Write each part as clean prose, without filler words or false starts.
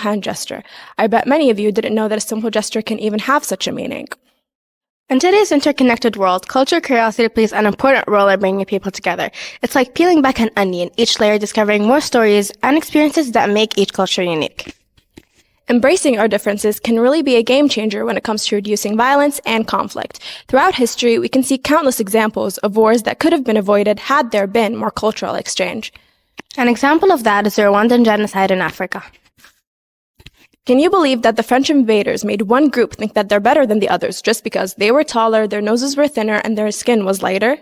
hand gesture. I bet many of you didn't know that a simple gesture can even have such a meaning. In today's interconnected world, cultural curiosity plays an important role in bringing people together. It's like peeling back an onion, each layer discovering more stories and experiences that make each culture unique. Embracing our differences can really be a game changer when it comes to reducing violence and conflict. Throughout history, we can see countless examples of wars that could have been avoided had there been more cultural exchange. An example of that is the Rwandan genocide in Africa. Can you believe that the French invaders made one group think that they're better than the others just because they were taller, their noses were thinner, and their skin was lighter?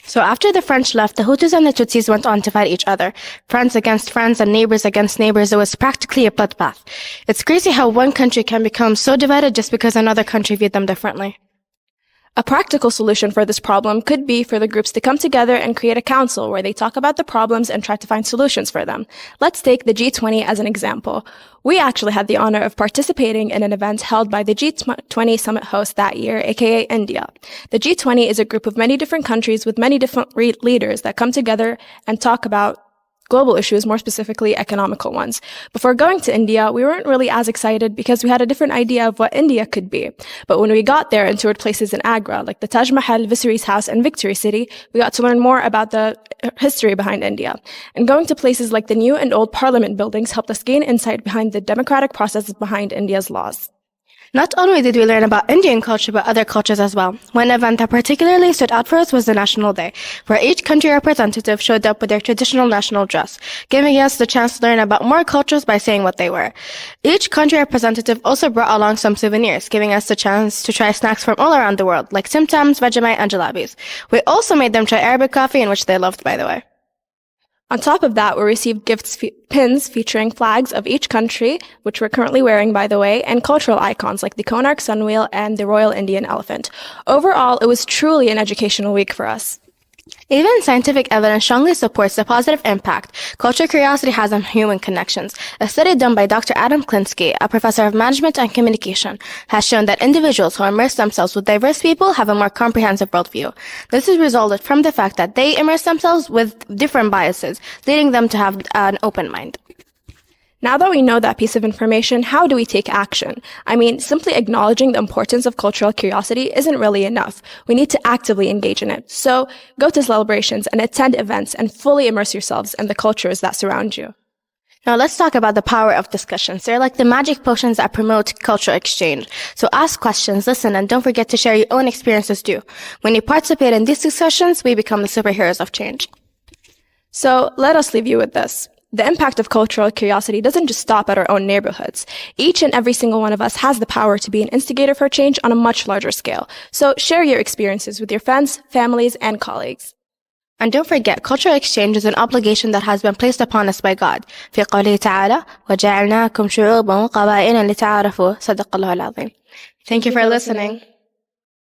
So after the French left, the Hutus and the Tutsis went on to fight each other. Friends against friends and neighbors against neighbors. It was practically a bloodbath. It's crazy how one country can become so divided just because another country viewed them differently. A practical solution for this problem could be for the groups to come together and create a council where they talk about the problems and try to find solutions for them. Let's take the G20 as an example. We actually had the honor of participating in an event held by the G20 summit host that year, aka India. The G20 is a group of many different countries with many different leaders that come together and talk about global issues, more specifically economical ones. Before going to India, we weren't really as excited because we had a different idea of what India could be. But when we got there and toured places in Agra, like the Taj Mahal, Viceroy's House, and Victory City, we got to learn more about the history behind India. And going to places like the new and old parliament buildings helped us gain insight behind the democratic processes behind India's laws. Not only did we learn about Indian culture, but other cultures as well. One event that particularly stood out for us was the National Day, where each country representative showed up with their traditional national dress, giving us the chance to learn about more cultures by saying what they were. Each country representative also brought along some souvenirs, giving us the chance to try snacks from all around the world, like Tim Tams, Vegemite, and jalabis. We also made them try Arabic coffee, in which they loved, by the way. On top of that, we received pins featuring flags of each country, which we're currently wearing, by the way, and cultural icons like the Konark Sunwheel and the Royal Indian Elephant. Overall, it was truly an educational week for us. Even scientific evidence strongly supports the positive impact cultural curiosity has on human connections. A study done by Dr. Adam Klinsky, a professor of management and communication, has shown that individuals who immerse themselves with diverse people have a more comprehensive worldview. This is resulted from the fact that they immerse themselves with different biases, leading them to have an open mind. Now that we know that piece of information, how do we take action? I mean, simply acknowledging the importance of cultural curiosity isn't really enough. We need to actively engage in it. So go to celebrations and attend events and fully immerse yourselves in the cultures that surround you. Now let's talk about the power of discussions. They're like the magic potions that promote cultural exchange. So ask questions, listen, and don't forget to share your own experiences too. When you participate in these discussions, we become the superheroes of change. So let us leave you with this. The impact of cultural curiosity doesn't just stop at our own neighborhoods. Each and every single one of us has the power to be an instigator for change on a much larger scale. So share your experiences with your friends, families, and colleagues. And don't forget, cultural exchange is an obligation that has been placed upon us by God. في قوله تعالى وجعلناكم شعوبا وقبائل لتعارفوا صدق الله العظيم. Thank you for listening.